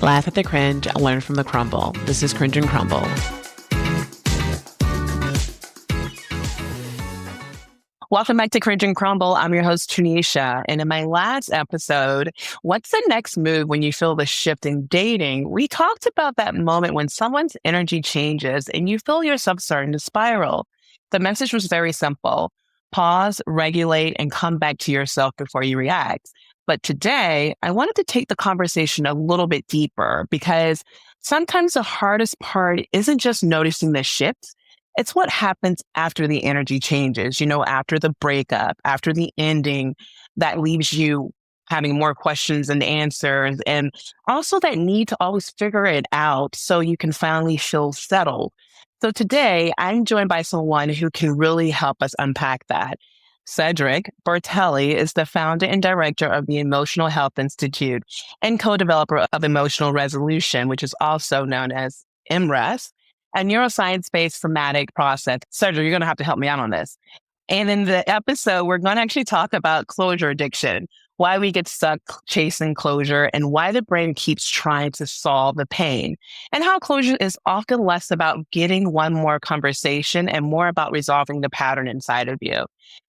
Laugh at the cringe and learn from the crumble. This is Cringe and Crumble. Welcome back to Cringe and Crumble. I'm your host, Tanisha. And in my last episode, what's the next move when you feel the shift in dating? We talked about that moment when someone's energy changes and you feel yourself starting to spiral. The message was very simple. Pause, regulate, and come back to yourself before you react. But today, I wanted to take the conversation a little bit deeper because sometimes the hardest part isn't just noticing the shift. It's what happens after the energy changes, after the breakup, after the ending, that leaves you having more questions than answers, and also that need to always figure it out so you can finally feel settled. So today, I'm joined by someone who can really help us unpack that. Cedric Bertelli is the founder and director of the Emotional Health Institute and co-developer of Emotional Resolution, which is also known as EmRes, a neuroscience-based somatic process. Cedric, you're going to have to help me out on this. And in the episode, we're going to actually talk about closure addiction, why we get stuck chasing closure, and why the brain keeps trying to solve the pain, and how closure is often less about getting one more conversation and more about resolving the pattern inside of you.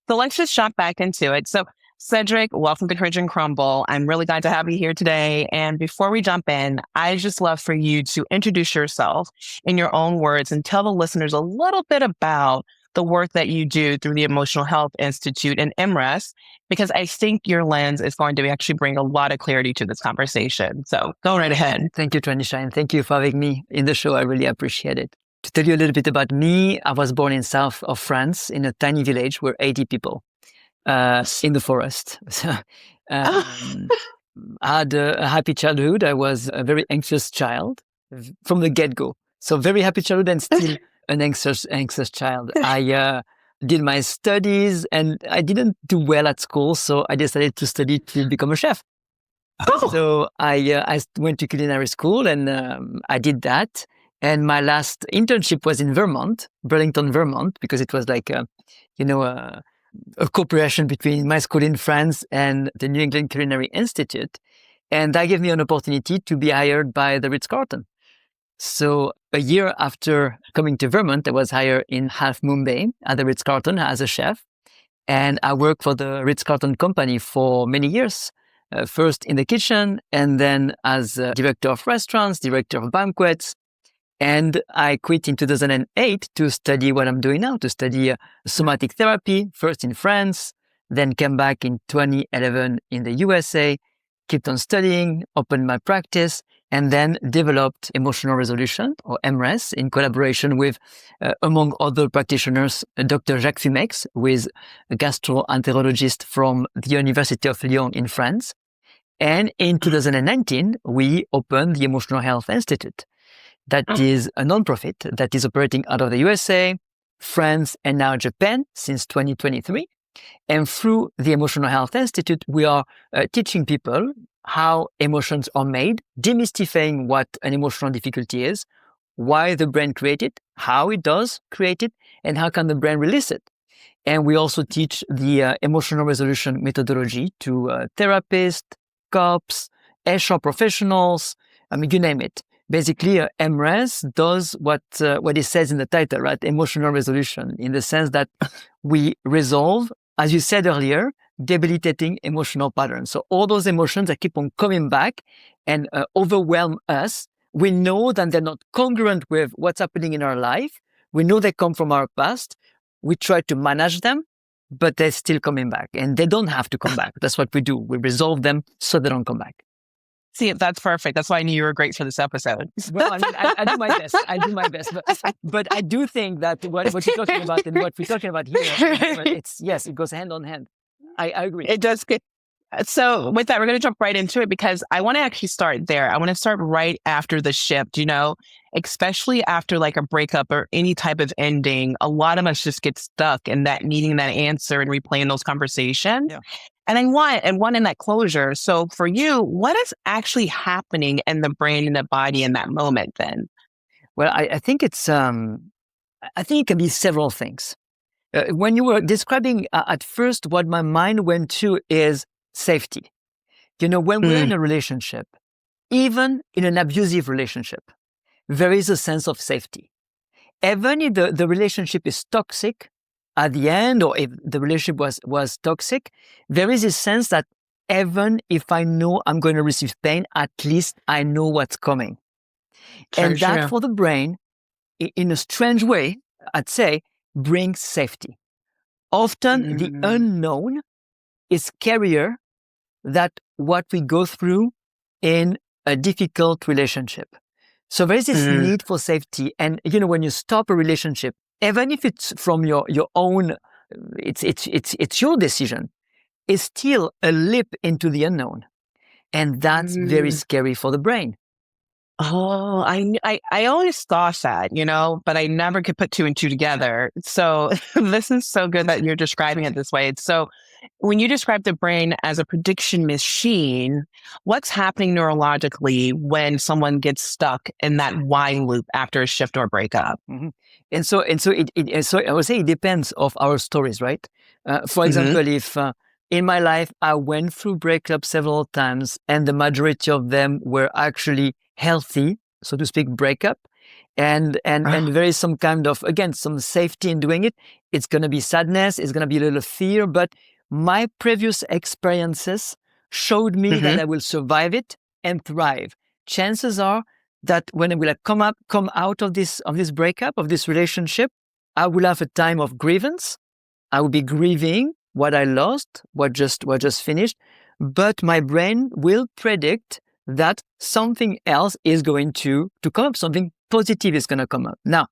So let's just jump back into it. So Cedric, welcome to Cringe and Crumble. I'm really glad to have you here today. And before we jump in, I just love for you to introduce yourself in your own words and tell the listeners a little bit about the work that you do through the Emotional Health Institute and EmRes, because I think your lens is going to actually bring a lot of clarity to this conversation. So go right ahead. Thank you, Tanisha, and thank you for having me in the show. I really appreciate it. To tell you a little bit about me, I was born in south of France in a tiny village where 80 people in the forest. So, I had a happy childhood. I was a very anxious child from the get-go. So very happy childhood and still an anxious child. I did my studies and I didn't do well at school, so I decided to study to become a chef. Oh. So I went to culinary school and I did that. And my last internship was in Vermont, Burlington, Vermont, because it was like a cooperation between my school in France and the New England Culinary Institute. And that gave me an opportunity to be hired by the Ritz-Carlton. So a year after coming to Vermont, I was hired in Half Moon Bay at the Ritz-Carlton as a chef. And I worked for the Ritz-Carlton company for many years, first in the kitchen and then as director of restaurants, director of banquets. And I quit in 2008 to study what I'm doing now, to study somatic therapy, first in France, then came back in 2011 in the USA, kept on studying, opened my practice, and then developed Emotional Resolution, or EmRes, in collaboration with, among other practitioners, Dr. Jacques Fumex, who is a gastroenterologist from the University of Lyon in France. And in 2019, we opened the Emotional Health Institute. That is a nonprofit that is operating out of the USA, France, and now Japan since 2023. And through the Emotional Health Institute, we are teaching people how emotions are made, demystifying what an emotional difficulty is, why the brain creates it, how it does create it, and how can the brain release it. And we also teach the emotional resolution methodology to therapists, cops, HR professionals, you name it. Basically, EmRes does what it says in the title, right? Emotional resolution, in the sense that we resolve, as you said earlier, debilitating emotional patterns. So all those emotions that keep on coming back and overwhelm us, we know that they're not congruent with what's happening in our life. We know they come from our past. We try to manage them, but they're still coming back. And they don't have to come back. That's what we do. We resolve them so they don't come back. See, that's perfect. That's why I knew you were great for this episode. Well, I do my best. I do my best. But I do think that what you're talking about and what we're talking about here, it goes hand on hand. I agree. It does. So with that, we're going to jump right into it because I want to actually start there. I want to start right after the shift, especially after like a breakup or any type of ending. A lot of us just get stuck in that needing that answer and replaying those conversations. Yeah. And I want in that closure. So for you, what is actually happening in the brain and the body in that moment then? Well, I think it can be several things. When you were describing at first, what my mind went to is safety. When we're in a relationship, even in an abusive relationship, there is a sense of safety. Even if the relationship is toxic at the end, or if the relationship was toxic, there is a sense that even if I know I'm going to receive pain, at least I know what's coming. Very And that true. for the brain, in a strange way, I'd say, brings safety. Often the Mm, unknown is scarier than what we go through in a difficult relationship. So there is this mm, need for safety. And, when you stop a relationship, even if it's from your own, it's your decision, it's still a leap into the unknown. And that's very mm. scary for the brain. Oh, I always thought that, but I never could put two and two together. So this is so good that you're describing it this way. So when you describe the brain as a prediction machine, what's happening neurologically when someone gets stuck in that why loop after a shift or breakup? Mhm. So I would say it depends of our stories, right? For Hmm. example, if in my life I went through breakups several times, and the majority of them were actually healthy, so to speak, breakup, and there is some kind of, again, some safety in doing it. It's going to be sadness, it's going to be a little fear, but my previous experiences showed me that Hmm. I will survive it and thrive. Chances are that when I will come out of this breakup, of this relationship, I will have a time of grievance. I will be grieving what I lost, what just finished, but my brain will predict that something else is going to come up, something positive is going to come up. Now,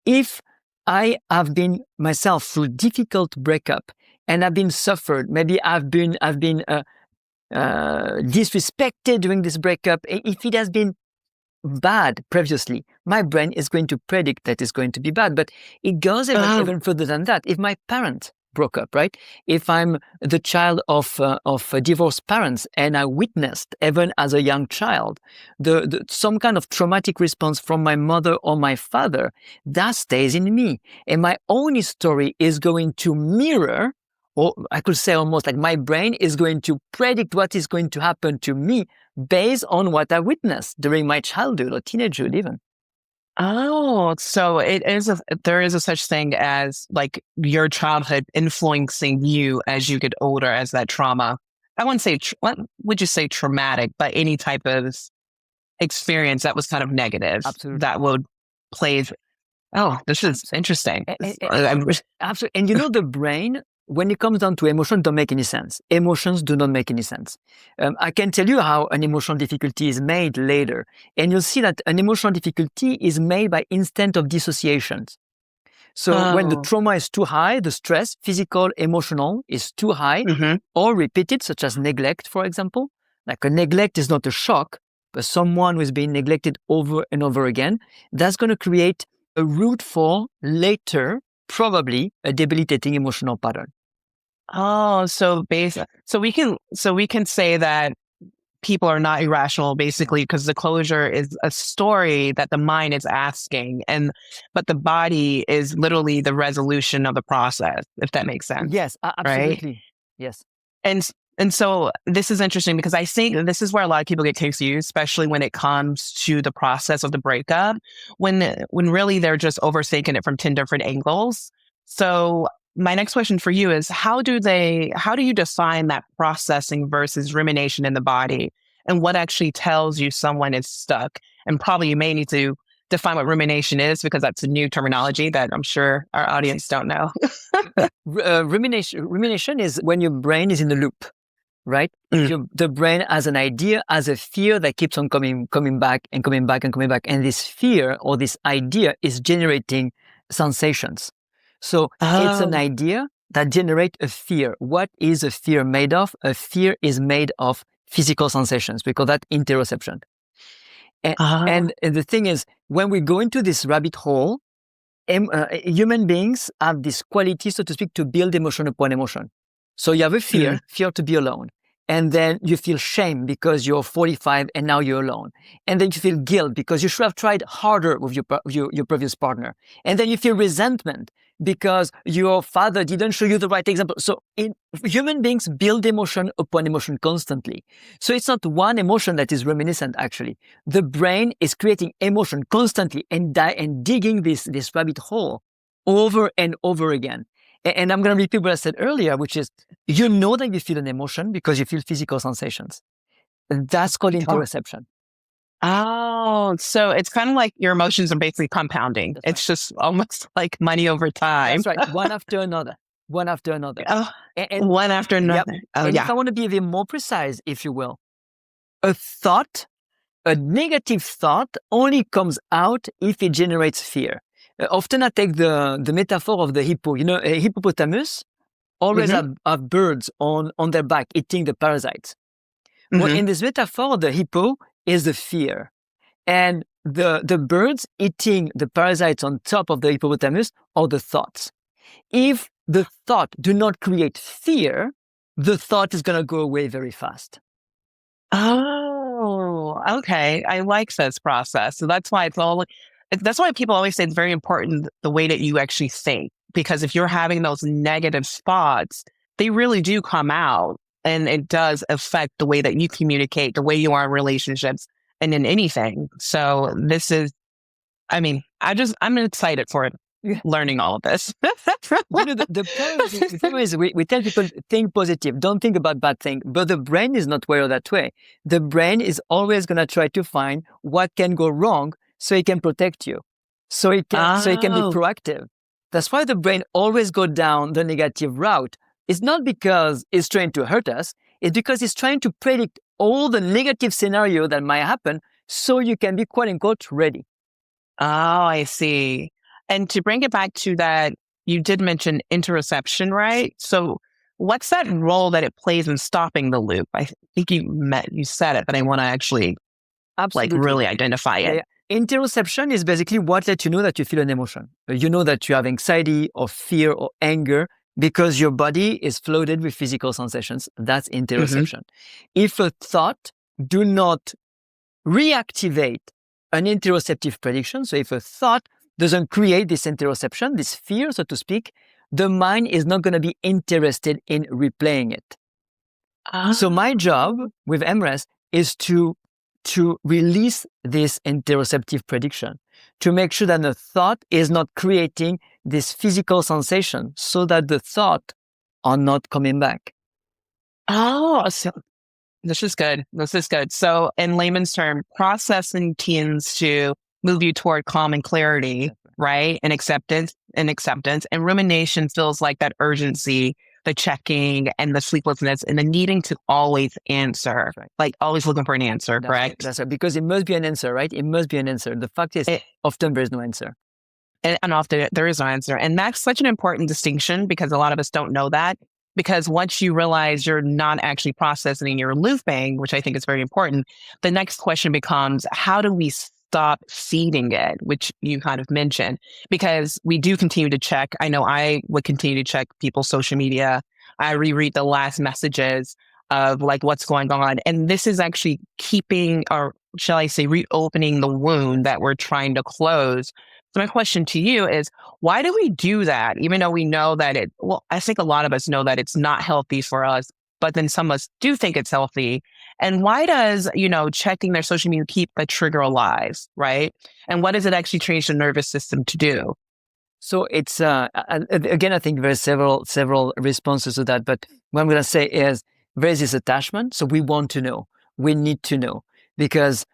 if I have been myself through difficult breakup and I've been suffered, maybe I've been disrespected during this breakup, if it has been bad previously, my brain is going to predict that it's going to be bad. But it goes Oh, even further than that. If my parent broke up, right? If I'm the child of divorced parents and I witnessed, even as a young child, some kind of traumatic response from my mother or my father, that stays in me. And my own story is going to mirror, or I could say almost like my brain is going to predict what is going to happen to me based on what I witnessed during my childhood or teenagehood even. oh, so there is a such thing as like your childhood influencing you as you get older, as that trauma. I wouldn't say, what would you say traumatic, but any type of experience that was kind of negative Absolutely. that would play. Oh, this is interesting. A- a- a- Absolutely. And the brain, when it comes down to emotion, don't make any sense. Emotions do not make any sense. I can tell you how an emotional difficulty is made later. And you'll see that an emotional difficulty is made by instant of dissociations. So when the Oh, trauma is too high, the stress, physical, emotional, is too high, hmm. or repeated, such as neglect, for example. Like a neglect is not a shock, but someone who is being neglected over and over again, that's going to create a root for later, probably a debilitating emotional pattern. Oh, so we can say that people are not irrational basically because the closure is a story that the mind is asking, but the body is literally the resolution of the process, if that makes sense, Yes, right? absolutely. Yes. And and so this is interesting because I think this is where a lot of people get confused, especially when it comes to the process of the breakup, when really they're just overthinking it from 10 different angles. So my next question for you is how do you define that processing versus rumination in the body? And what actually tells you someone is stuck? And probably you may need to define what rumination is because that's a new terminology that I'm sure our audience don't know. Rumination is when your brain is in a loop, right? Mm. The brain has an idea, has a fear that keeps on coming back and coming back and coming back. And this fear or this idea is generating sensations. So it's an Oh, idea that generates a fear. What is a fear made of? A fear is made of physical sensations. We call that interoception. And, oh. and the thing is, when we go into this rabbit hole, human beings have this quality, so to speak, to build emotion upon emotion. So you have a Mm. fear to be alone. And then you feel shame because you're 45 and now you're alone. And then you feel guilt because you should have tried harder with your previous partner. And then you feel resentment because your father didn't show you the right example. So human beings build emotion upon emotion constantly. So it's not one emotion that is reminiscent, actually. The brain is creating emotion constantly and digging this rabbit hole over and over again. And I'm going to repeat what I said earlier, which is, you know that you feel an emotion because you feel physical sensations. That's called interoception. Oh, so it's kind of like your emotions are basically compounding. That's it's just almost like money over time. That's right. One after another. One after another. Oh, and one after another. Yep. Oh, and yeah. if I want to be even more precise, if you will, a negative thought only comes out if it generates fear. Often I take the metaphor of the hippo. You know, a hippopotamus always have birds on their back eating the parasites. Well, in this metaphor, the hippo is the fear. And the birds eating the parasites on top of the hippopotamus are the thoughts. If the thought do not create fear, the thought is going to go away very fast. Oh, okay. I like this process. So that's why that's why people always say it's very important the way that you actually think, because if you're having those negative thoughts, they really do come out, and it does affect the way that you communicate, the way you are in relationships and in anything. So this is, I mean, I'm excited for learning all of this. You know, the problem is we tell people think positive, don't think about bad things, but the brain is not wired that way. The brain is always going to try to find what can go wrong so it can protect you, so it can be proactive. That's why the brain always go down the negative route. It's not because it's trying to hurt us, it's because it's trying to predict all the negative scenario that might happen so you can be quote unquote ready. Oh, I see. And to bring it back to that, you did mention interoception, right? So what's that role that it plays in stopping the loop? I think you said it, but I want to actually really identify it. Yeah. Interoception is basically what lets you know that you feel an emotion. You know that you have anxiety or fear or anger because your body is flooded with physical sensations. That's interoception. If a thought do not reactivate an interoceptive prediction, so if a thought doesn't create this interoception, this fear, so to speak, the mind is not going to be interested in replaying it. So my job with EmRes is to release this interoceptive prediction, to make sure that the thought is not creating this physical sensation so that the thought are not coming back. Oh, so this is good. This is good. So in layman's term, processing tends to move you toward calm and clarity, right? And acceptance. And rumination feels like that urgency, the checking and the sleeplessness and the needing to always answer, like always looking for an answer, correct? That's right. Because it must be an answer, right? It must be an answer. The fact is, often there is no answer. And often there is no answer. And that's such an important distinction because a lot of us don't know that. Because once you realize you're not actually processing your looping, which I think is very important, the next question becomes, how do we stop feeding it, which you kind of mentioned? Because we do continue to check. I know I would continue to check people's social media. I reread the last messages of like what's going on. And this is actually keeping, or shall I say, reopening the wound that we're trying to close. So my question to you is, why do we do that? Even though we know that I think a lot of us know that it's not healthy for us, but then some of us do think it's healthy. And why does, checking their social media keep the trigger alive, right? And what does it actually change the nervous system to do? So it's, again, I think there's several responses to that. But what I'm going to say is there is this attachment. So we want to know, we need to know, because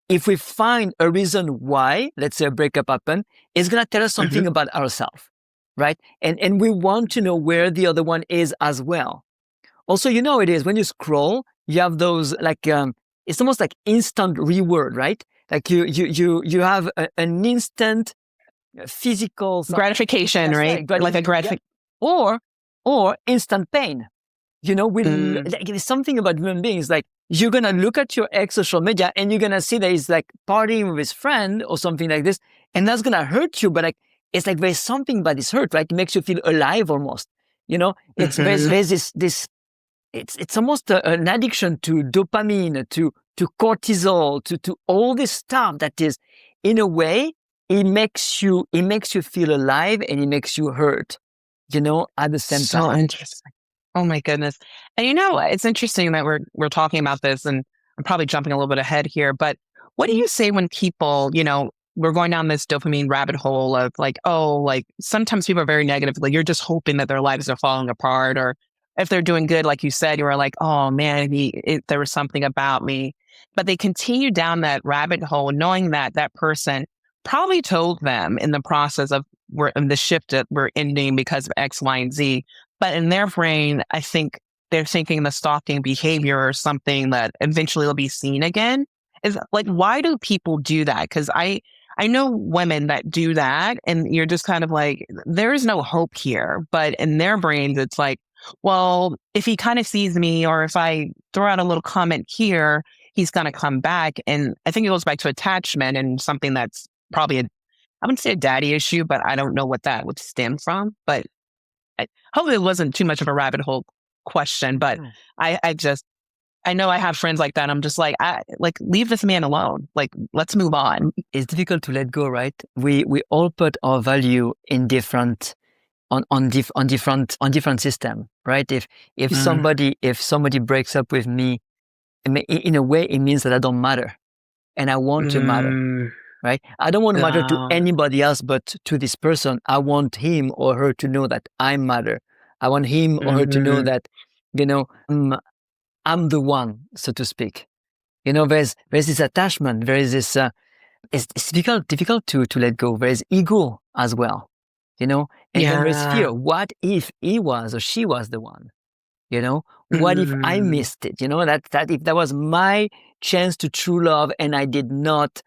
if we find a reason why, let's say a breakup happened, it's going to tell us something about ourselves, right? And we want to know where the other one is as well. Also, it is when you scroll, you have those it's almost like instant reward, right? Like you have an instant physical gratification, right? Like a gratification, or instant pain. There's something about human beings, like you're going to look at your ex social media and you're going to see that he's like partying with his friend or something like this. And that's going to hurt you. But it's like there's something about this hurt, right? It makes you feel alive almost. There's this, it's almost an addiction to dopamine, to cortisol, to all this stuff that is, in a way, it makes you feel alive, and it makes you hurt, at the same So time. interesting. Oh my goodness. And it's interesting that we're talking about this, and I'm probably jumping a little bit ahead here, but what do you say when people, we're going down this dopamine rabbit hole of like, oh, like sometimes people are very negative. Like you're just hoping that their lives are falling apart, or if they're doing good, like you said, you were like, oh man, there was something about me. But they continue down that rabbit hole knowing that that person probably told them in the process of the shift that we're ending because of X, Y, and Z. But in their brain, I think they're thinking the stalking behavior or something that eventually will be seen again. Is like, why do people do that? Because I know women that do that, and you're just kind of like, there is no hope here. But in their brains, it's like, well, if he kind of sees me, or if I throw out a little comment here, he's going to come back. And I think it goes back to attachment and something that's probably I wouldn't say a daddy issue, but I don't know what that would stem from. But hopefully it wasn't too much of a rabbit hole question. But I know I have friends like that. I'm just like, leave this man alone. Like, let's move on. It's difficult to let go, right? We all put our value in different on different system, right? If somebody breaks up with me, in a way, it means that I don't matter, and I want to matter. Right? I don't want to matter to anybody else, but to this person, I want him or her to know that I matter. I want him or her to know that, I'm the one, so to speak. There's this attachment. There is this. It's difficult to let go. There is ego as well. And there is fear. What if he was or she was the one? What if I missed it? That if that was my chance to true love and I did not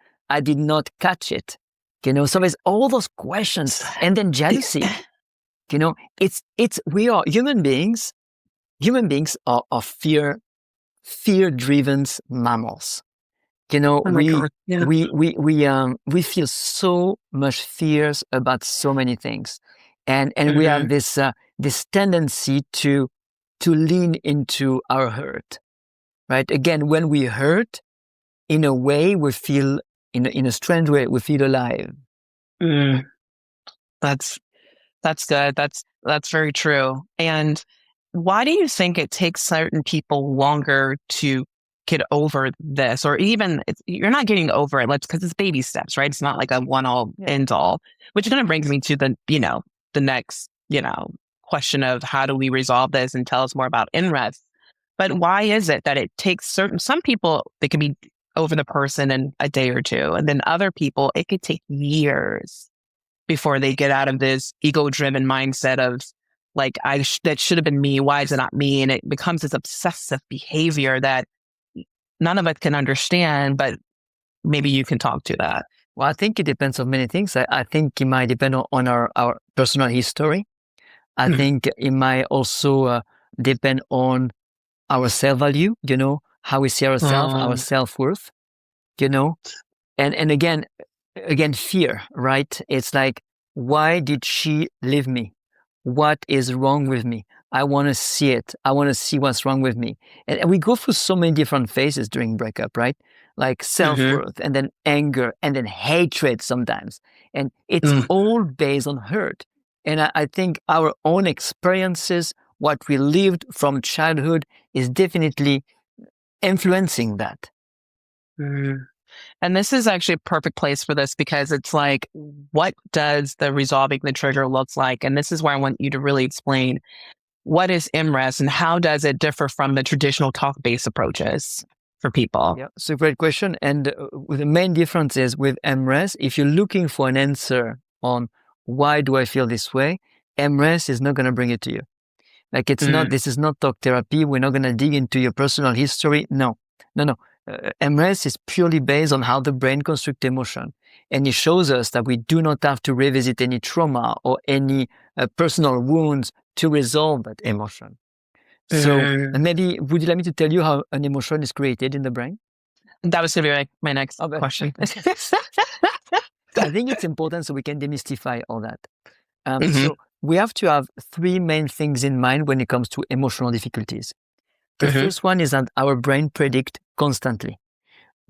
catch it, so there's all those questions, and then jealousy, we are human beings are fear-driven mammals. We feel so much fears about so many things. And we have this tendency to lean into our hurt, right? Again, when we hurt, in a way, we feel, in a strange way, we feel alive. That's good. That's very true. And why do you think it takes certain people longer to get over this, or even you're not getting over it? Because it's baby steps, right? It's not like a one-all end all, which kind of brings me to the next, question of how do we resolve this, and tell us more about EmRes. But why is it that it takes some people, they can be over the person in a day or two, and then other people, it could take years before they get out of this ego-driven mindset of like, that should have been me. Why is it not me? And it becomes this obsessive behavior that none of us can understand, but maybe you can talk to that. Well, I think it depends on many things. I think it might depend on our personal history. I think it might also depend on our self-value, how we see ourselves, our self-worth, and again, fear, right? It's like, why did she leave me? What is wrong with me? I want to see it. I want to see what's wrong with me. And we go through so many different phases during breakup, right? Like self-worth, and then anger, and then hatred sometimes. And it's all based on hurt. And I think our own experiences, what we lived from childhood, is definitely influencing that. And this is actually a perfect place for this, because it's like, what does the resolving the trigger looks like? And this is where I want you to really explain, what is EmRes and how does it differ from the traditional talk-based approaches for people? Yeah, it's a great question. And the main difference is with EmRes, if you're looking for an answer on why do I feel this way, EmRes is not going to bring it to you. Like, this is not talk therapy. We're not going to dig into your personal history. No. EmRes is purely based on how the brain constructs emotion. And it shows us that we do not have to revisit any trauma or any personal wounds to resolve that emotion. So maybe, would you like me to tell you how an emotion is created in the brain? That was going to be my next question. I think it's important so we can demystify all that. So we have to have three main things in mind when it comes to emotional difficulties. The first one is that our brain predicts constantly.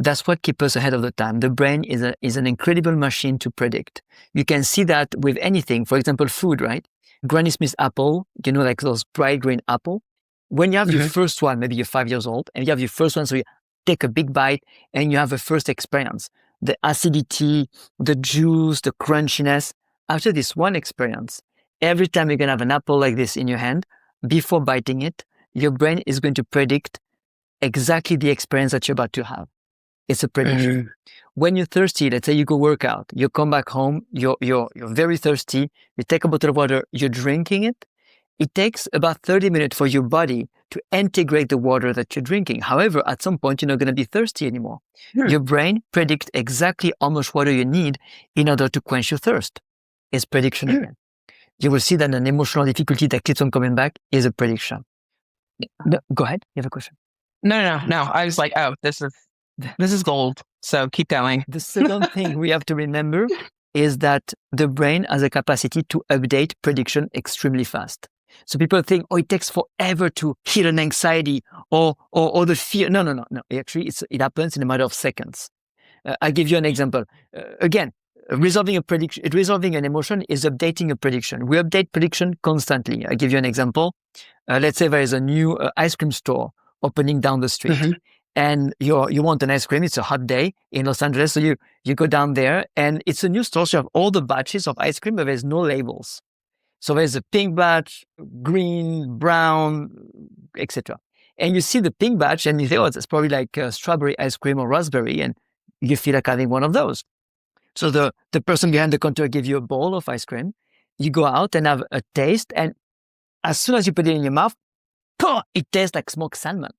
That's what keeps us ahead of the time. The brain is an incredible machine to predict. You can see that with anything. For example, food, right? Granny Smith apple, like those bright green apple. When you have your first one, maybe you're 5 years old, and you have your first one, so you take a big bite and you have a first experience. The acidity, the juice, the crunchiness. After this one experience, every time you're going to have an apple like this in your hand, before biting it, your brain is going to predict exactly the experience that you're about to have. It's a prediction. When you're thirsty, let's say you go work out, you come back home, you're very thirsty, you take a bottle of water, you're drinking it. It takes about 30 minutes for your body to integrate the water that you're drinking. However, at some point, you're not going to be thirsty anymore. Your brain predicts exactly how much water you need in order to quench your thirst. It's prediction again. You will see that an emotional difficulty that keeps on coming back is a prediction. No, go ahead. You have a question? No. I was like, oh, this is gold. So keep going. The second thing we have to remember is that the brain has a capacity to update prediction extremely fast. So people think, it takes forever to heal an anxiety or the fear. No. Actually, it happens in a matter of seconds. I'll give you an example. Again, resolving an emotion is updating a prediction. We update prediction constantly. I'll give you an example. Let's say there is a new ice cream store opening down the street. And you want an ice cream. It's a hot day in Los Angeles. So you go down there and it's a new store. So you have all the batches of ice cream, but there's no labels. So there's a pink batch, green, brown, etc. And you see the pink batch and you think, it's probably like strawberry ice cream or raspberry. And you feel like having one of those. So the person behind the counter gives you a bowl of ice cream. You go out and have a taste. And as soon as you put it in your mouth, it tastes like smoked salmon.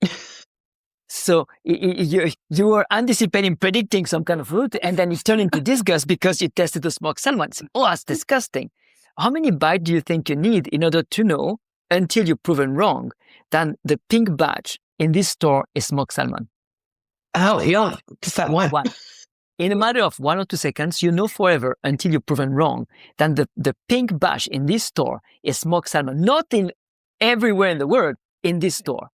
So you were anticipating, predicting some kind of fruit, and then it turned into disgust because you tasted the smoked salmon. That's disgusting. How many bites do you think you need in order to know, until you're proven wrong, that the pink batch in this store is smoked salmon? Oh, yeah, just that one. In a matter of 1 or 2 seconds, you know forever until you're proven wrong that the pink batch in this store is smoked salmon. Not in everywhere in the world, in this store.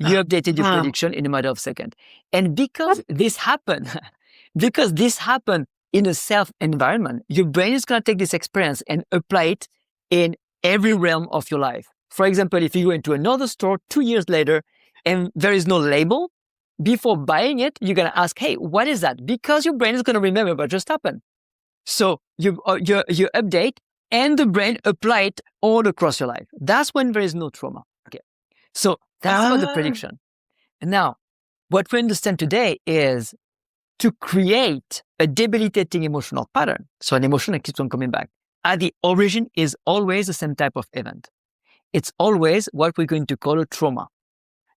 You updated your prediction in a matter of seconds. And because this happened in a self environment, your brain is going to take this experience and apply it in every realm of your life. For example, if you go into another store 2 years later and there is no label, before buying it, you're going to ask, hey, what is that? Because your brain is going to remember what just happened. So you update and the brain apply it all across your life. That's when there is no trauma. Okay. So that's about the prediction. And now, what we understand today is to create a debilitating emotional pattern. So an emotion that keeps on coming back. At the origin is always the same type of event. It's always what we're going to call a trauma.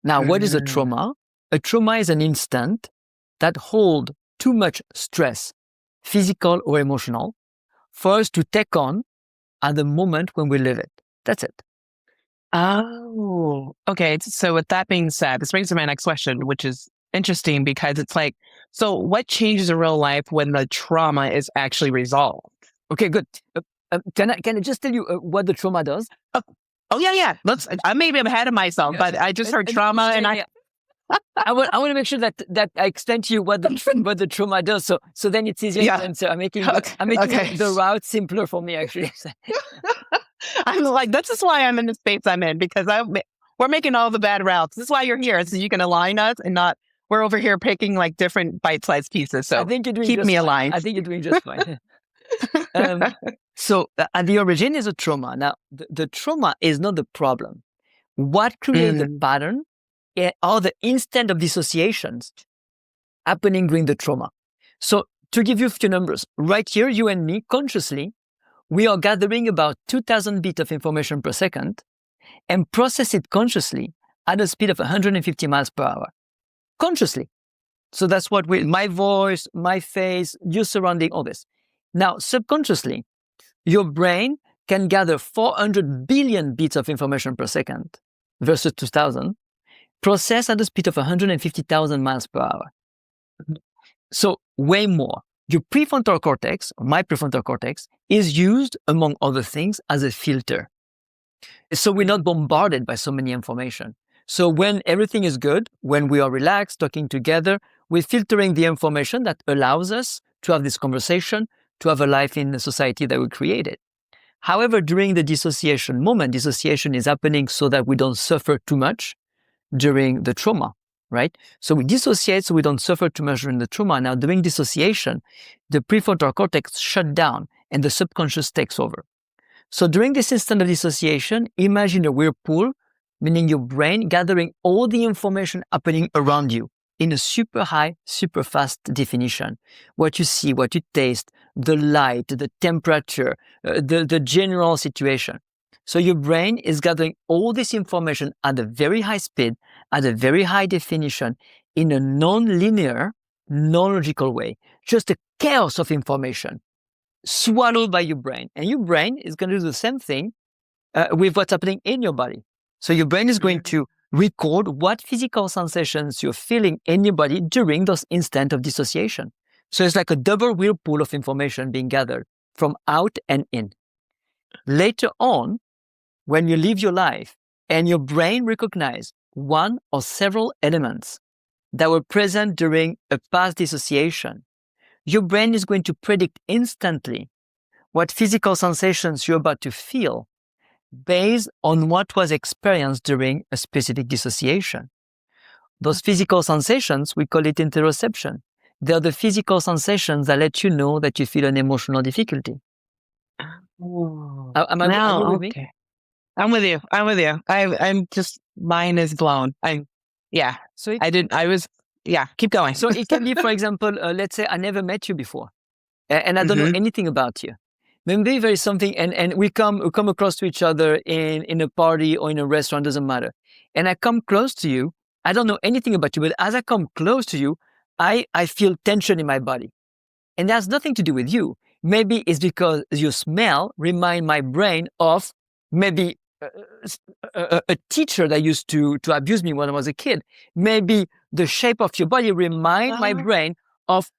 Now, what is a trauma? A trauma is an instant that holds too much stress, physical or emotional, for us to take on at the moment when we live it. That's it. Oh, okay. So with that being said, this brings to my next question, which is interesting because it's like, so what changes in real life when the trauma is actually resolved? Okay, good. Can I just tell you what the trauma does? Oh yeah. Maybe I'm ahead of myself, but I just heard trauma and I want to make sure that I explain to you what the trauma does. So then it's easier to answer. I'm making the route simpler for me, actually. I'm like, this is why I'm in the space I'm in, because we're making all the bad routes. This is why you're here, so you can align us and not, we're over here picking like different bite-sized pieces. So I think you're doing keep me fine. aligned. I think you're doing just fine. So at the origin is a trauma. Now, the trauma is not the problem. What creates the pattern are the instant of dissociations happening during the trauma. So to give you a few numbers, right here, you and me, consciously, we are gathering about 2,000 bits of information per second and process it consciously at a speed of 150 miles per hour. Consciously. So that's what my voice, my face, your surrounding, all this. Now, subconsciously, your brain can gather 400 billion bits of information per second versus 2,000, process at the speed of 150,000 miles per hour. So way more. Your prefrontal cortex, or my prefrontal cortex, is used, among other things, as a filter. So we're not bombarded by so many information. So when everything is good, when we are relaxed, talking together, we're filtering the information that allows us to have this conversation, to have a life in the society that we created. However, during the dissociation moment, dissociation is happening so that we don't suffer too much during the trauma, right? So we dissociate so we don't suffer too much during the trauma. Now, during dissociation, the prefrontal cortex shut down and the subconscious takes over. So during this instant of dissociation, imagine a whirlpool, meaning your brain gathering all the information happening around you in a super high, super fast definition. What you see, what you taste, the light, the temperature, the general situation. So your brain is gathering all this information at a very high speed, at a very high definition, in a non-linear, non-logical way. Just a chaos of information swallowed by your brain. And your brain is going to do the same thing with what's happening in your body. So your brain is going to record what physical sensations you're feeling in your body during those instants of dissociation. So it's like a double whirlpool of information being gathered from out and in. Later on, when you live your life and your brain recognizes one or several elements that were present during a past dissociation, your brain is going to predict instantly what physical sensations you're about to feel based on what was experienced during a specific dissociation. Those physical sensations, we call it interoception. They're the physical sensations that let you know that you feel an emotional difficulty. Oh. Am I with me? Okay. I'm with you. I'm just, mine is blown. Keep going. So it can be, for example, let's say I never met you before and I don't know anything about you. Maybe there is something and we come across to each other in a party or in a restaurant, doesn't matter. And I come close to you. I don't know anything about you, but as I come close to you, I feel tension in my body. And that has nothing to do with you. Maybe it's because your smell reminds my brain of maybe a teacher that used to abuse me when I was a kid. Maybe the shape of your body reminds my brain of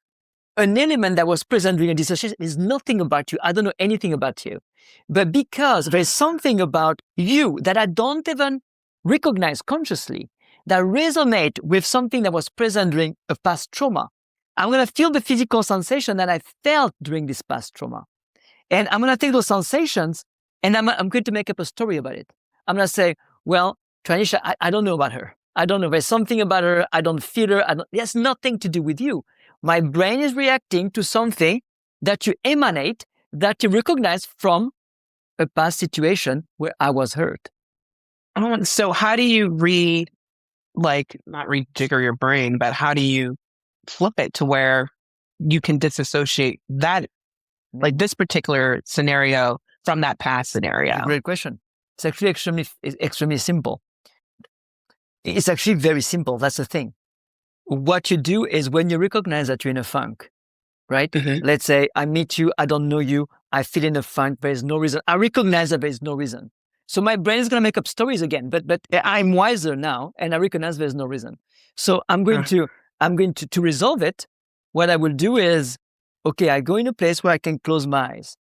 an element that was present during a dissociation. Is nothing about you. I don't know anything about you. But because there's something about you that I don't even recognize consciously that resonate with something that was present during a past trauma, I'm going to feel the physical sensation that I felt during this past trauma. And I'm going to take those sensations and I'm going to make up a story about it. I'm going to say, well, Tanisha, I don't know about her. I don't know. There's something about her. I don't feel her. It has nothing to do with you. My brain is reacting to something that you emanate, that you recognize from a past situation where I was hurt. So how do you not rejigger your brain, but how do you flip it to where you can disassociate that, like this particular scenario from that past scenario? Great question. It's actually extremely simple. It's actually very simple. That's the thing. What you do is when you recognize that you're in a funk, right? Let's say I meet you, I don't know you, I feel in a funk, there is no reason. I recognize that there is no reason. So my brain is going to make up stories again, but I'm wiser now and I recognize there's no reason. So I'm going to resolve it. What I will do is, okay, I go in a place where I can close my eyes.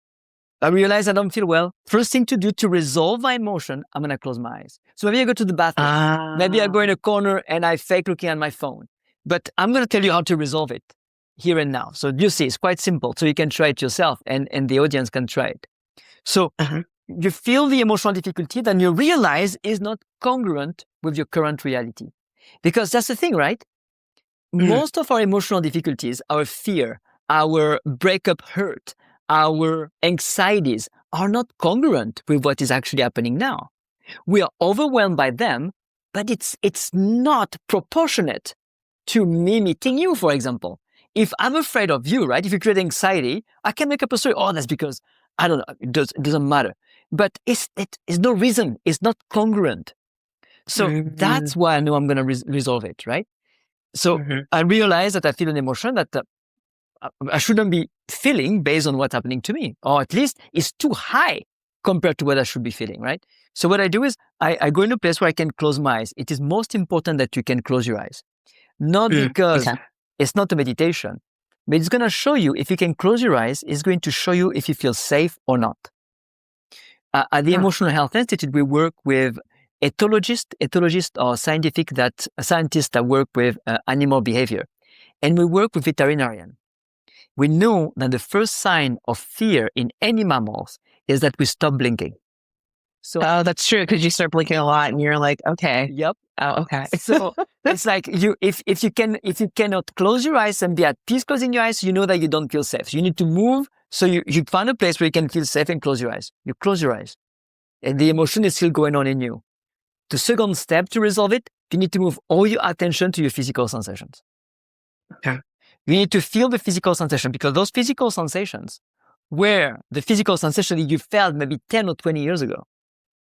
I realize I don't feel well. First thing to do to resolve my emotion, I'm going to close my eyes. So maybe I go to the bathroom. Maybe I go in a corner and I fake looking at my phone. But I'm going to tell you how to resolve it here and now. So you see, it's quite simple. So you can try it yourself and the audience can try it. So you feel the emotional difficulty, then you realize is not congruent with your current reality. Because that's the thing, right? Most of our emotional difficulties, our fear, our breakup hurt, our anxieties are not congruent with what is actually happening now. We are overwhelmed by them, but it's not proportionate to me meeting you, for example. If I'm afraid of you, right? If you create anxiety, I can make up a story. Oh, that's because, I don't know, it doesn't matter. But it's no reason. It's not congruent. So that's why I know I'm going to resolve it, right? So I realize that I feel an emotion that I shouldn't be feeling based on what's happening to me, or at least it's too high compared to what I should be feeling, right? So what I do is I go in a place where I can close my eyes. It is most important that you can close your eyes. Not because it's not a meditation, but it's going to show you, if you can close your eyes, it's going to show you if you feel safe or not. At the Emotional Health Institute, we work with Ethologists are scientists that work with animal behavior. And we work with veterinarians. We know that the first sign of fear in any mammals is that we stop blinking. So, that's true, because you start blinking a lot and you're like, okay. Yep. Oh, okay. So it's like if you cannot close your eyes and be at peace closing your eyes, you know that you don't feel safe. You need to move. So you find a place where you can feel safe and close your eyes. You close your eyes and the emotion is still going on in you. The second step to resolve it, you need to move all your attention to your physical sensations. Okay. You need to feel the physical sensation, because those physical sensations were the physical sensation you felt maybe 10 or 20 years ago,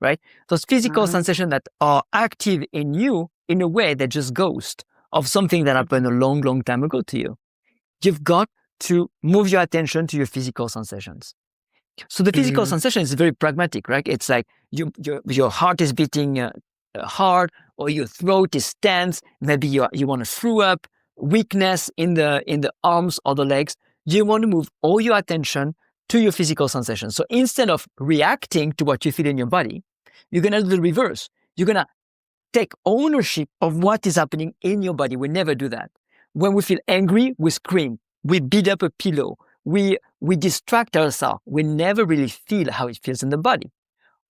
right? Those physical sensations that are active in you in a way that just ghost of something that happened a long, long time ago to you. You've got to move your attention to your physical sensations. So the physical sensation is very pragmatic, right? It's like your heart is beating hard, or your throat is tense. Maybe you want to throw up, weakness in the arms or the legs. You want to move all your attention to your physical sensation. So instead of reacting to what you feel in your body, you're going to do the reverse. You're going to take ownership of what is happening in your body. We never do that. When we feel angry, we scream. We beat up a pillow. We distract ourselves. We never really feel how it feels in the body.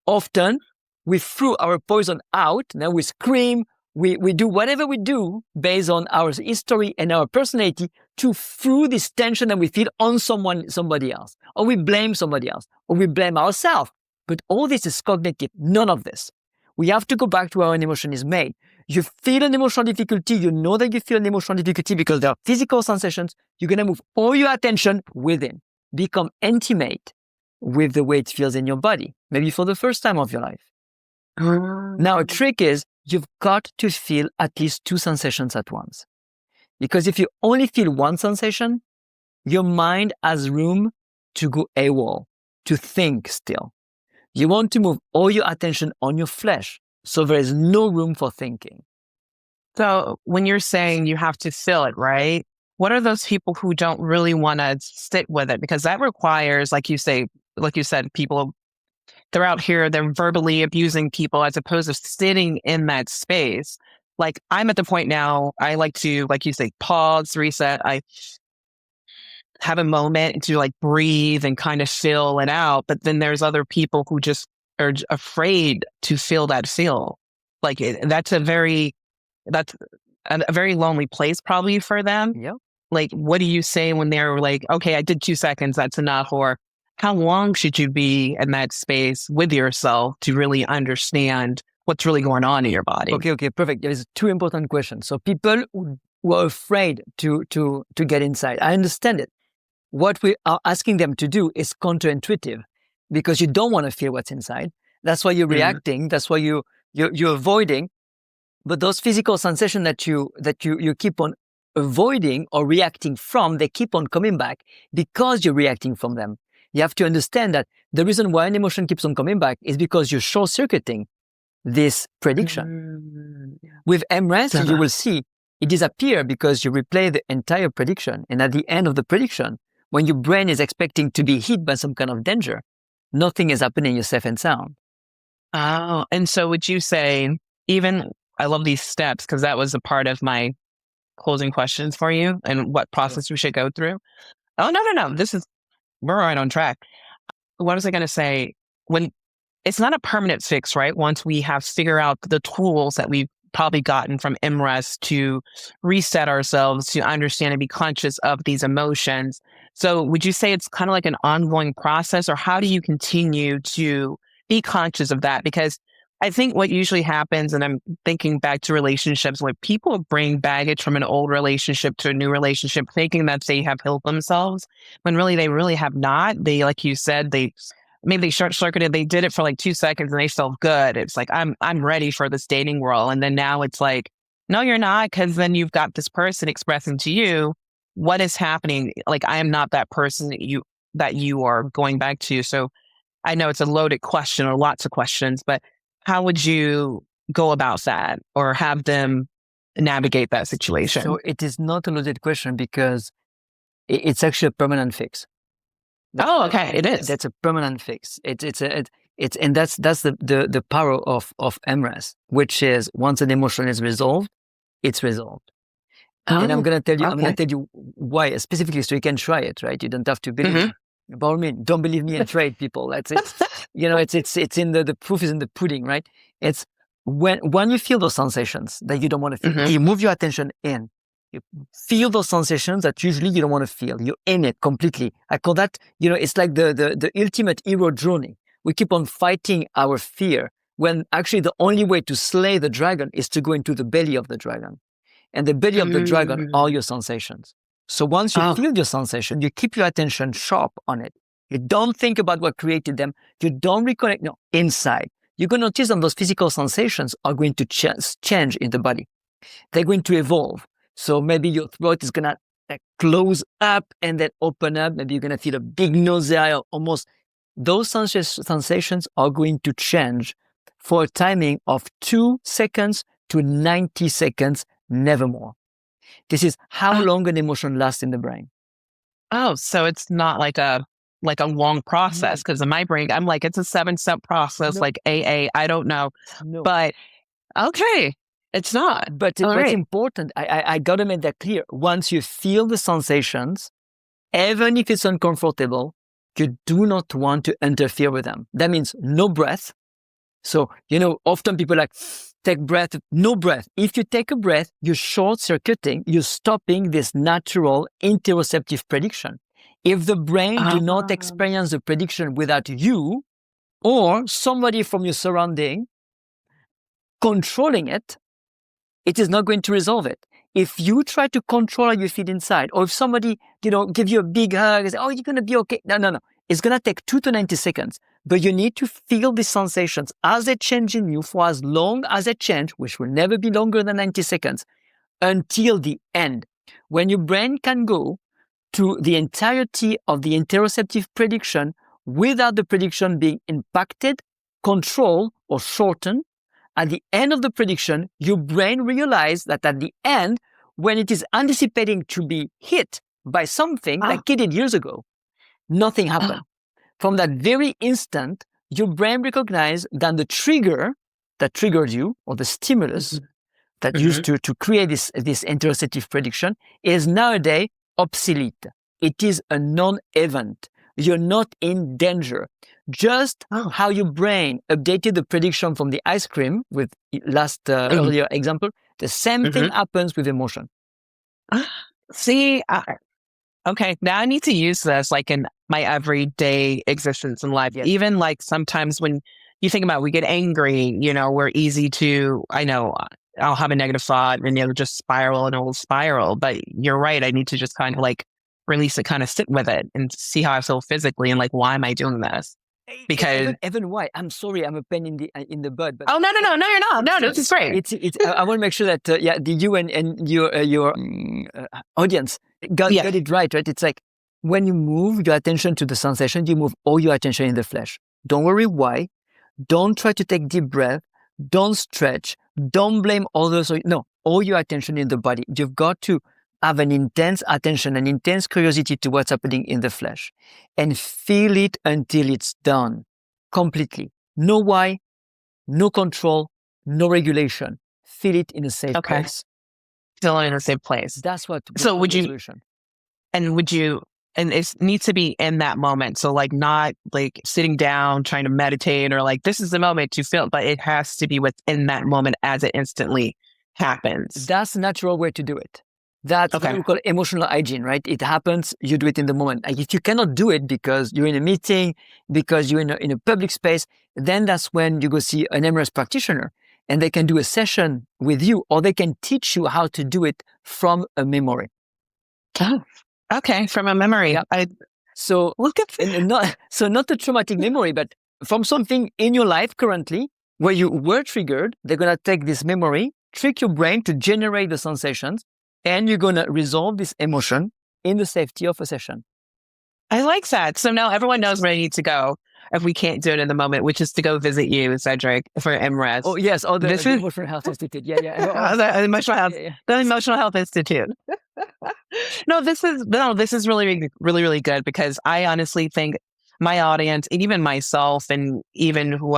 Often, we throw our poison out. Now we scream. We do whatever we do based on our history and our personality to throw this tension that we feel on somebody else. Or we blame somebody else. Or we blame ourselves. But all this is cognitive. None of this. We have to go back to how an emotion is made. You feel an emotional difficulty. You know that you feel an emotional difficulty because there are physical sensations. You're going to move all your attention within. Become intimate with the way it feels in your body. Maybe for the first time of your life. Now, a trick is you've got to feel at least two sensations at once. Because if you only feel one sensation, your mind has room to go AWOL, to think still. You want to move all your attention on your flesh, so there is no room for thinking. So when you're saying you have to feel it, right? What are those people who don't really want to stick with it? Because that requires, like you said, people, they're out here, they're verbally abusing people as opposed to sitting in that space. Like I'm at the point now, I like to, like you say, pause, reset. I have a moment to like breathe and kind of feel it out. But then there's other people who just are afraid to feel that feel. Like that's a very lonely place probably for them. Yep. Like, what do you say when they're like, okay, I did 2 seconds, that's enough? Or how long should you be in that space with yourself to really understand what's really going on in your body? Okay, perfect. There's 2 important questions. So people who are afraid to get inside, I understand it. What we are asking them to do is counterintuitive because you don't want to feel what's inside. That's why you're reacting. That's why you're avoiding. But those physical sensations that you keep on avoiding or reacting from, they keep on coming back because you're reacting from them. You have to understand that the reason why an emotion keeps on coming back is because you're short-circuiting this prediction. With EmRes, you will see it disappear because you replay the entire prediction. And at the end of the prediction, when your brain is expecting to be hit by some kind of danger, nothing is happening, you're safe and sound. Oh, and so would you say, I love these steps because that was a part of my closing questions for you and what process we should go through. Oh, no. We're right on track. What was I going to say? When it's not a permanent fix, right? Once we have figured out the tools that we've probably gotten from EmRes to reset ourselves, to understand and be conscious of these emotions. So would you say it's kind of like an ongoing process, or how do you continue to be conscious of that? Because I think what usually happens, and I'm thinking back to relationships, where people bring baggage from an old relationship to a new relationship, thinking that they have healed themselves, when really they really have not. They, like you said, maybe they short-circuited, they did it for like 2 seconds and they felt good. It's like, I'm ready for this dating world. And then now it's like, no, you're not, because then you've got this person expressing to you what is happening. Like, I am not that person that you are going back to. So I know it's a loaded question or lots of questions, but how would you go about that or have them navigate that situation? So it is not a loaded question because it's actually a permanent fix. Okay. It is. That's a permanent fix. It's And that's the power of EmRes, which is once an emotion is resolved, it's resolved. And I'm gonna tell you why specifically, so you can try it, right? You don't have to believe me. By all means, don't believe me and try it, people. That's it. It's in the proof is in the pudding, right? It's when you feel those sensations that you don't want to feel, you move your attention in. You feel those sensations that usually you don't want to feel. You're in it completely. I call that, it's like the ultimate hero journey. We keep on fighting our fear when actually the only way to slay the dragon is to go into the belly of the dragon. And the belly of the dragon are your sensations. So once you feel your sensation, you keep your attention sharp on it. You don't think about what created them. You don't reconnect. No, inside. You're going to notice that those physical sensations are going to change in the body. They're going to evolve. So maybe your throat is going to close up and then open up. Maybe you're going to feel a big nausea or almost. Those sensations are going to change for a timing of 2 seconds to 90 seconds, never more. This is how long an emotion lasts in the brain. Oh, so it's not like a long process, because in my brain, I'm like, it's a 7-step process, like AA, I don't know. But okay, it's not. But it's important. I got to make that clear. Once you feel the sensations, even if it's uncomfortable, you do not want to interfere with them. That means no breath. So, often people take breath, no breath. If you take a breath, you're short-circuiting, you're stopping this natural interoceptive prediction. If the brain do not experience the prediction without you or somebody from your surrounding controlling it, it is not going to resolve it. If you try to control how you feel inside, or if somebody, give you a big hug and say, oh, you're going to be okay. No. It's going to take 2 to 90 seconds, but you need to feel the sensations as they change in you for as long as they change, which will never be longer than 90 seconds, until the end. When your brain can go to the entirety of the interoceptive prediction without the prediction being impacted, controlled, or shortened, at the end of the prediction, your brain realizes that at the end, when it is anticipating to be hit by something like it did years ago, nothing happened. From that very instant, your brain recognized that the trigger that triggered you, or the stimulus that used to create this interoceptive prediction, is nowadays obsolete. It is a non-event. You're not in danger. Just how your brain updated the prediction from the ice cream with earlier example, the same thing happens with emotion. See, okay, now I need to use this like in my everyday existence in life. Yes. Even like sometimes when you think about, we get angry, we're easy to, I know I'll have a negative thought and it'll just spiral and it'll spiral. But you're right. I need to just kind of like release it, kind of sit with it and see how I feel physically and like, why am I doing this? Because even why? I'm sorry, I'm a pain in the butt. But no, you're not. No, this is great. I want to make sure that you and your audience got it right. It's like when you move your attention to the sensation, you move all your attention in the flesh. Don't worry why. Don't try to take deep breath. Don't stretch. Don't blame others. No, all your attention in the body. You've got to have an intense attention, an intense curiosity to what's happening in the flesh, and feel it until it's done completely. No why, no control, no regulation. Feel it in a safe place. Still in a safe place. That's what. So would you? And it needs to be in that moment. So like not like sitting down, trying to meditate or like, this is the moment to feel, but it has to be within that moment as it instantly happens. That's the natural way to do it. That's what we call emotional hygiene, right? It happens, you do it in the moment. Like if you cannot do it because you're in a meeting, because you're in a public space, then that's when you go see an EmRes practitioner and they can do a session with you, or they can teach you how to do it from a memory. Oh, okay, from a memory. Yeah. So look at not a traumatic memory, but from something in your life currently where you were triggered. They're gonna take this memory, trick your brain to generate the sensations, and you're going to resolve this emotion in the safety of a session. I like that. So now everyone knows where I need to go if we can't do it in the moment, which is to go visit you, Cedric, for EmRes. Oh, yes. Oh, the Emotional Health Institute. Yeah. The Emotional Health Institute. No, this is really, really, really good, because I honestly think my audience and even myself and even who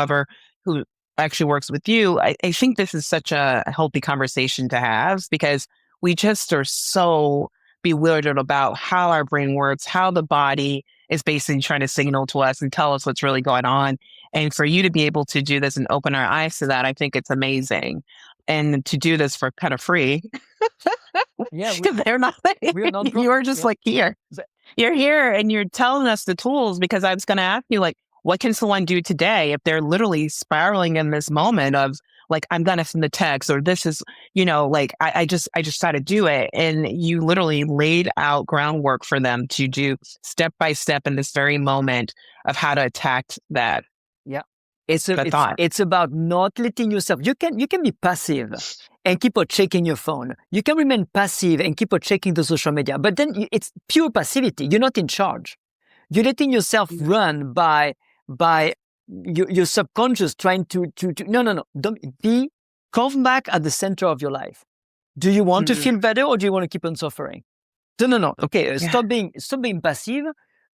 actually works with you, I think this is such a healthy conversation to have because we just are so bewildered about how our brain works, how the body is basically trying to signal to us and tell us what's really going on. And for you to be able to do this and open our eyes to that, I think it's amazing. And to do this for kind of free. Yeah, Because they're not, we're not you're just yeah. like here. You're here and you're telling us the tools because I was going to ask you, like, what can someone do today if they're literally spiraling in this moment of like, I'm going to send the text or this is, like, I just got to do it. And you literally laid out groundwork for them to do step by step in this very moment of how to attack that. Yeah. Thought. It's about not letting yourself, you can be passive and keep on checking your phone. You can remain passive and keep on checking the social media, but then it's pure passivity. You're not in charge. You're letting yourself run by your subconscious trying to no. Don't come back at the center of your life. Do you want to feel better or do you want to keep on suffering? No. Okay, stop being passive,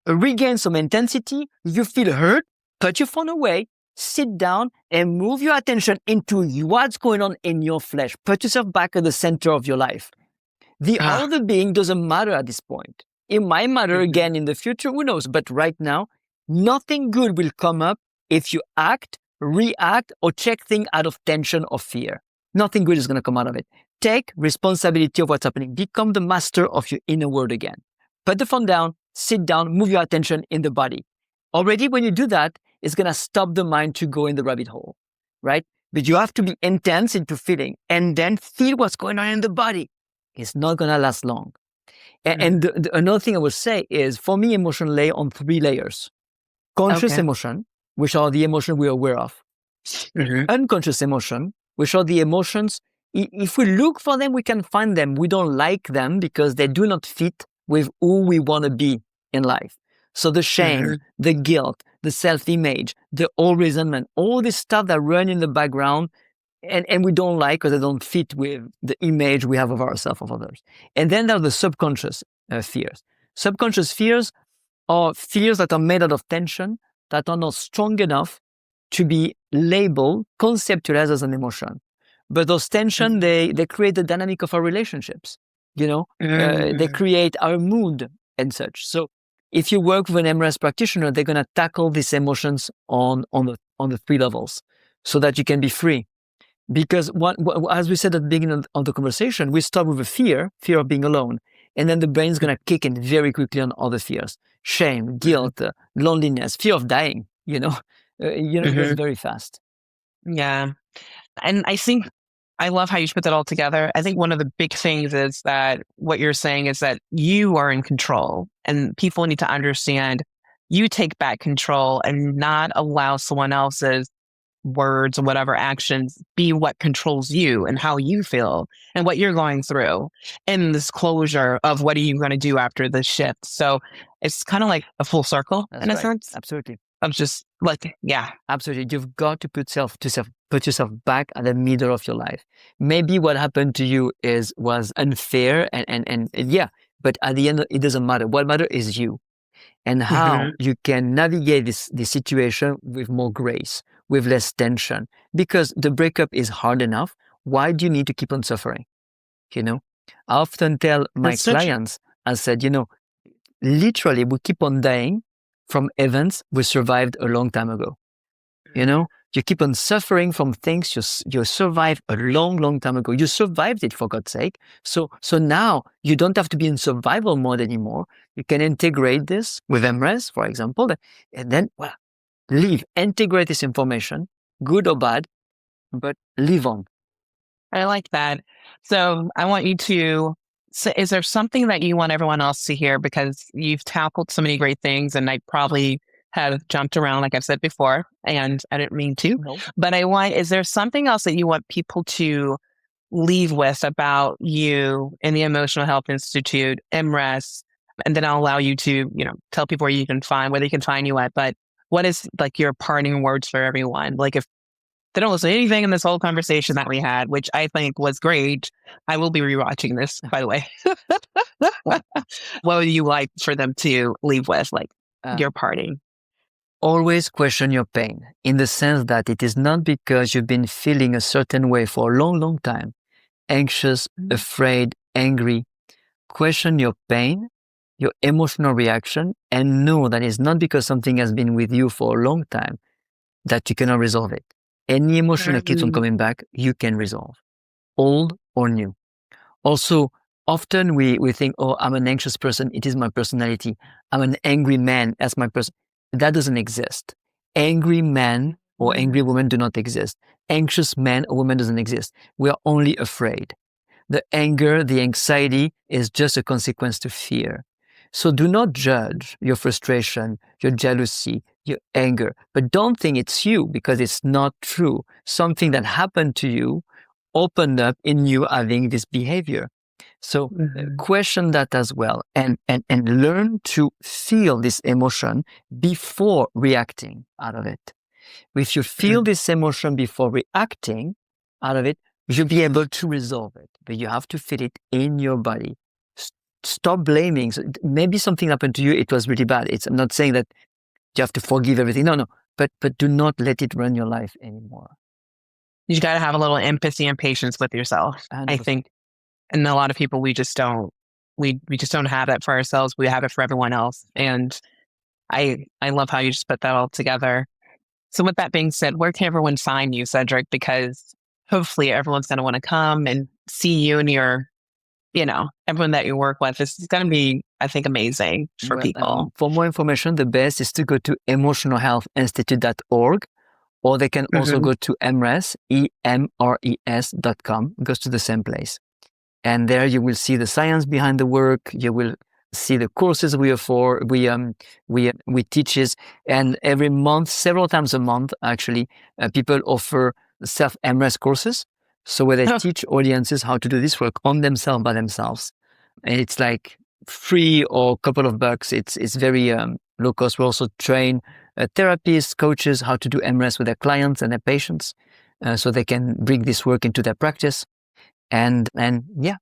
regain some intensity. You feel hurt, put your phone away, sit down and move your attention into what's going on in your flesh. Put yourself back at the center of your life. The other being doesn't matter at this point. It might matter again in the future, who knows? But right now, nothing good will come up if you act, react, or check things out of tension or fear. Nothing good is going to come out of it. Take responsibility of what's happening. Become the master of your inner world again. Put the phone down, sit down, move your attention in the body. Already when you do that, it's going to stop the mind to go in the rabbit hole, right? But you have to be intense into feeling and then feel what's going on in the body. It's not going to last long. And another thing I would say is, for me, emotion lay on 3 layers. Conscious emotion, which are the emotions we're aware of. Unconscious emotion, which are the emotions, if we look for them, we can find them. We don't like them because they do not fit with who we want to be in life. So the shame, the guilt, the self-image, the old resentment, all this stuff that run in the background and we don't like because they don't fit with the image we have of ourselves, of others. And then there are the subconscious fears. Subconscious fears are fears that are made out of tension, that are not strong enough to be labeled, conceptualized as an emotion. But those tension, they create the dynamic of our relationships. They create our mood and such. So if you work with an EmRes practitioner, they're going to tackle these emotions on the 3 levels so that you can be free. Because as we said at the beginning of the conversation, we start with a fear of being alone. And then the brain's going to kick in very quickly on other fears. Shame, guilt, loneliness, fear of dying, it goes very fast. Yeah. And I think I love how you put that all together. I think one of the big things is that what you're saying is that you are in control and people need to understand you take back control and not allow someone else's words or whatever actions be what controls you and how you feel and what you're going through and this closure of what are you going to do after the shift. So it's kind of like a full circle. That's in right. a sense. Absolutely. Of just like, yeah. Absolutely. You've got to put yourself back at the middle of your life. Maybe what happened to you was unfair and yeah, but at the end, it doesn't matter. What matters is you and how you can navigate this situation with more grace, with less tension, because the breakup is hard enough. Why do you need to keep on suffering? I often tell my clients, I said, literally we keep on dying from events we survived a long time ago. You keep on suffering from things you survived a long, long time ago. You survived it, for God's sake. So now you don't have to be in survival mode anymore. You can integrate this with EmRes, for example, and then integrate this information, good or bad, but live on. I like that. So I want you to, is there something that you want everyone else to hear? Because you've tackled so many great things and I probably have jumped around, like I've said before, and I didn't mean to. No. But is there something else that you want people to leave with about you in the Emotional Health Institute, EmRes, and then I'll allow you to, tell people where you can find, whether you can find you at, but what is like your parting words for everyone? Like if they don't listen to anything in this whole conversation that we had, which I think was great, I will be rewatching this, by the way. What would you like for them to leave with, like your parting? always question your pain, in the sense that it is not because you've been feeling a certain way for a long, long time, anxious, afraid, angry. Question your pain, your emotional reaction, and know that it's not because something has been with you for a long time that you cannot resolve it. Any emotion that keeps on coming back, you can resolve, old or new. Also, often we think, oh, I'm an anxious person. It is my personality. I'm an angry man. That's my person. That doesn't exist. Angry men or angry women do not exist. Anxious man or woman doesn't exist. We are only afraid. The anger, the anxiety is just a consequence to fear. So do not judge your frustration, your jealousy, your anger, but don't think it's you, because it's not true. Something that happened to you opened up in you having this behavior. So question that as well, and learn to feel this emotion before reacting out of it. If you feel this emotion before reacting out of it, you'll be able to resolve it, but you have to feel it in your body. Stop blaming. So maybe something happened to you. It was really bad. I'm not saying that you have to forgive everything. No, but do not let it run your life anymore. You got to have a little empathy and patience with yourself. 100%. I think, and a lot of people, we just don't have that for ourselves. We have it for everyone else. And I love how you just put that all together. So with that being said, where can everyone find you, Cedric? Because hopefully everyone's going to want to come and see you and your, everyone that you work with. This is going to be, I think, amazing for people. For more information, the best is to go to emotionalhealthinstitute.org, or they can also go to EmRes, EmRes.com. It goes to the same place. And there you will see the science behind the work. You will see the courses we offer, we teaches, and every month, several times a month, actually, people offer self-EmRes courses. So where they teach audiences how to do this work on themselves by themselves. And it's like free or a couple of bucks. It's very low cost. We also train therapists, coaches, how to do EmRes with their clients and their patients, so they can bring this work into their practice. And yeah,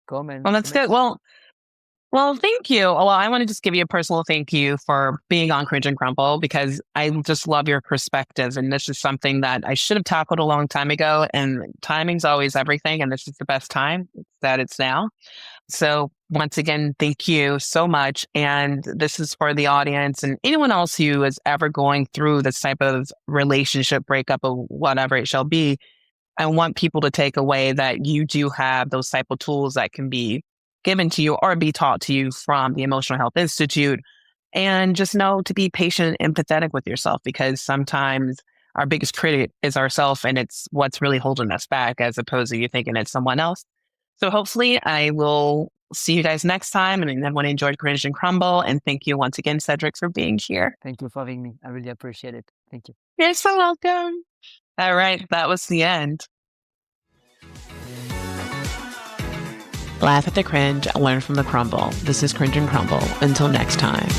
come and. Well, that's good. Well, thank you. Well, I want to just give you a personal thank you for being on Cringe and Crumble, because I just love your perspective. And this is something that I should have tackled a long time ago. And timing's always everything. And this is the best time that it's now. So once again, thank you so much. And this is for the audience and anyone else who is ever going through this type of relationship breakup or whatever it shall be. I want people to take away that you do have those type of tools that can be given to you or be taught to you from the Emotional Health Institute. And just know to be patient and empathetic with yourself, because sometimes our biggest critic is ourselves, and it's what's really holding us back, as opposed to you thinking it's someone else. So hopefully I will see you guys next time, and everyone enjoyed Cringe and Crumble. And thank you once again, Cedric, for being here. Thank you for having me. I really appreciate it. Thank you. You're so welcome. All right, that was the end. Laugh at the cringe, learn from the crumble. This is Cringe and Crumble. Until next time.